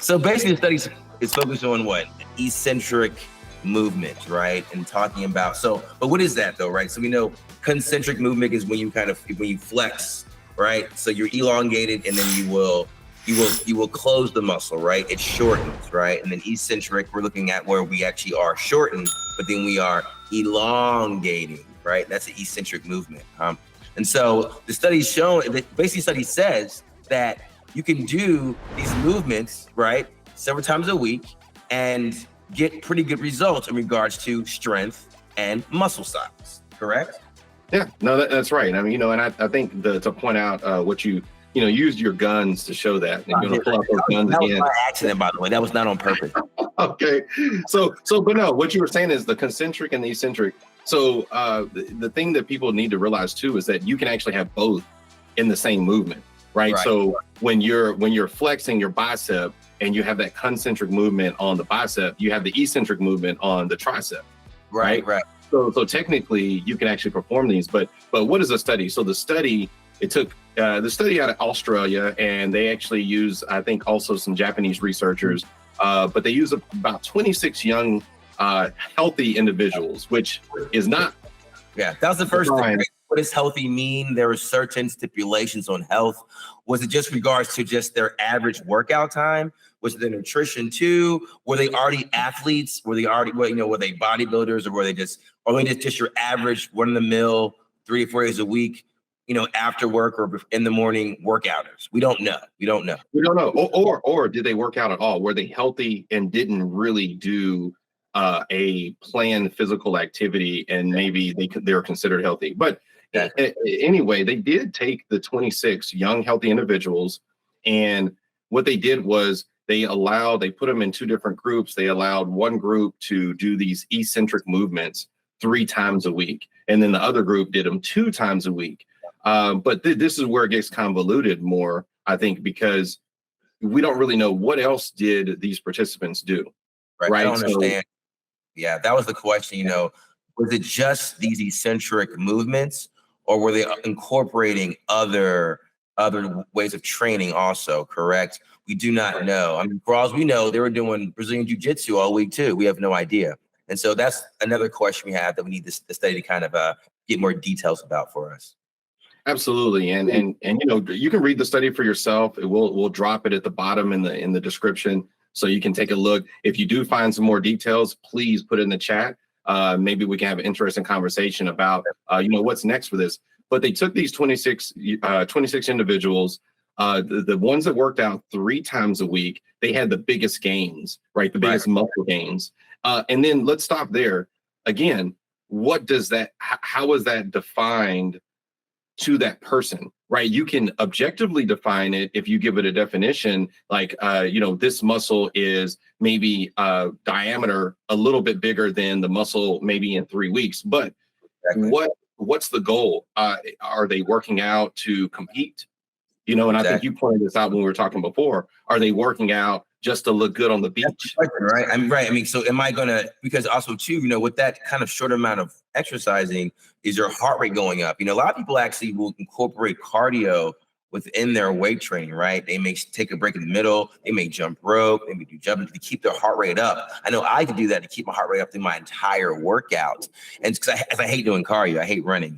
So basically, the study is focused on what? Eccentric movement, right? And talking about, but what is that though, right? So we know concentric movement is when you flex, right? So you're elongated, and then you will close the muscle, right? It shortens, right? And then eccentric, we're looking at where we actually are shortened, but then we are elongating, right? That's an eccentric movement. And so the study's shown, basically study says that you can do these movements, right, several times a week and get pretty good results in regards to strength and muscle size, correct? Yeah, no, that's right. I mean, and I think to point out what you used your guns to show that. And you're gonna pull out those guns that again. Was by accident, by the way. That was not on purpose. Okay, but no, what you were saying is the concentric and the eccentric. So the thing that people need to realize too is that you can actually have both in the same movement, right? So when you're flexing your bicep and you have that concentric movement on the bicep, you have the eccentric movement on the tricep, right? So technically you can actually perform these, but what is a study? So the study, it took the study out of Australia, and they actually use, I think, also some Japanese researchers, but they use about 26 young, healthy individuals, which is not. Yeah, that was the first thing. Right? What does healthy mean? There were certain stipulations on health. Was it just regards to just their average workout time? Was it their nutrition too? Were they already athletes? Were they bodybuilders, or were they just your average run-of-the-mill 3 or 4 days a week, after work or in the morning workouters? We don't know. Or did they work out at all? Were they healthy and didn't really do a planned physical activity, and maybe they were considered healthy? But anyway, they did take the 26 young, healthy individuals, and what they did was they put them in two different groups. They allowed one group to do these eccentric movements 3 times a week, and then the other group did them 2 times a week. But this is where it gets convoluted more, I think, because we don't really know what else did these participants do. Right? I don't understand. Yeah, that was the question. Was it just these eccentric movements, or were they incorporating other ways of training also? Correct. We do not know. I mean, for all we know, they were doing Brazilian Jiu-Jitsu all week too. We have no idea. And so that's another question we have that we need the study to kind of get more details about for us. Absolutely, and you can read the study for yourself. We'll drop it at the bottom in the description, so you can take a look. If you do find some more details, please put it in the chat. Maybe we can have an interesting conversation about what's next for this. But they took these 26 individuals. The ones that worked out 3 times a week, they had the biggest gains, right? The biggest muscle gains. And then let's stop there. Again, what does that? How is that defined to that person, right? You can objectively define it if you give it a definition, like, this muscle is maybe diameter a little bit bigger than the muscle maybe in 3 weeks. But what's the goal? Are they working out to compete? And I think you pointed this out when we were talking before. Are they working out just to look good on the beach? Right. I'm right. I mean, so am I because also too, with that kind of short amount of exercising, is your heart rate going up? A lot of people actually will incorporate cardio within their weight training, right? They may take a break in the middle. They may jump rope. They may do jumping to keep their heart rate up. I know I can do that to keep my heart rate up through my entire workout. And because I hate doing cardio, I hate running.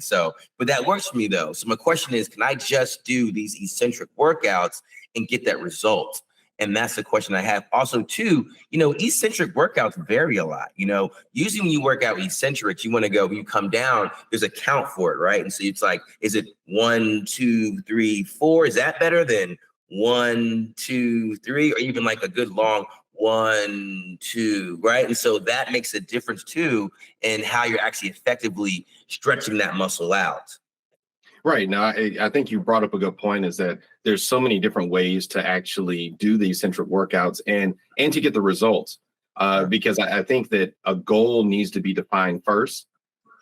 But that works for me though. So my question is, can I just do these eccentric workouts and get that result? And that's the question I have. Also, too, eccentric workouts vary a lot. Usually when you work out eccentric, when you come down, there's a count for it, right? And so it's like, is it 1, 2, 3, 4? Is that better than 1, 2, 3, or even like a good long 1, 2, right? And so that makes a difference too in how you're actually effectively stretching that muscle out. Right. Now, I think you brought up a good point, is that there's so many different ways to actually do these eccentric workouts and to get the results, because I think that a goal needs to be defined first,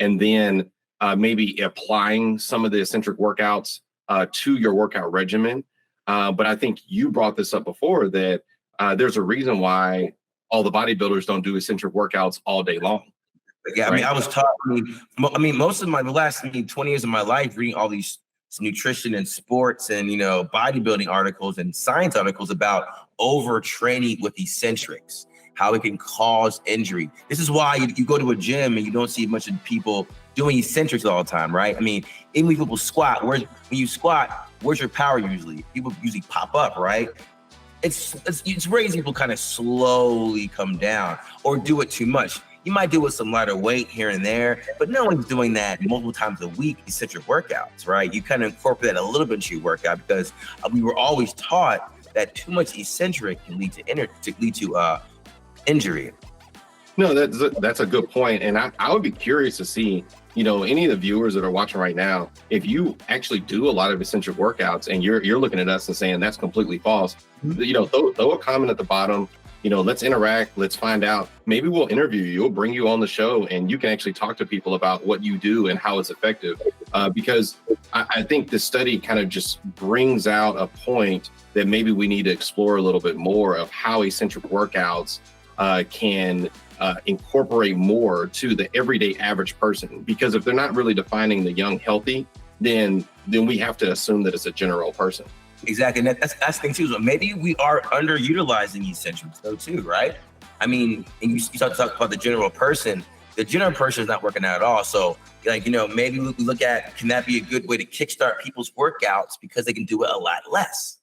and then maybe applying some of the eccentric workouts to your workout regimen. But I think you brought this up before, that there's a reason why all the bodybuilders don't do eccentric workouts all day long. Yeah, I mean, I was taught. I mean, most of the last 20 years of my life reading all these nutrition and sports and, you know, bodybuilding articles and science articles about overtraining with eccentrics, how it can cause injury. This is why you go to a gym and you don't see a bunch of people doing eccentrics all the time, right? I mean, even when people squat, when you squat, where's your power usually? People usually pop up, right? It's raising people kind of slowly come down or do it too much. You might do it with some lighter weight here and there, but no one's doing that multiple times a week, eccentric workouts, right? You kind of incorporate that a little bit into your workout because we were always taught that too much eccentric can lead to injury. No, that's a good point. And I would be curious to see, you know, any of the viewers that are watching right now, if you actually do a lot of eccentric workouts and you're looking at us and saying that's completely false, you know, throw a comment at the bottom. You know, let's interact. Let's find out. Maybe we'll interview you. We'll bring you on the show and you can actually talk to people about what you do and how it's effective. Because I think this study kind of just brings out a point that maybe we need to explore a little bit more of how eccentric workouts can incorporate more to the everyday average person. Because if they're not really defining the young healthy, then we have to assume that it's a general person. Exactly, and that's the thing too. So maybe we are underutilizing eccentrics though too, right? I mean, and you talk about the general person. The general person is not working out at all. So, like, you know, maybe we look at, can that be a good way to kickstart people's workouts because they can do it a lot less?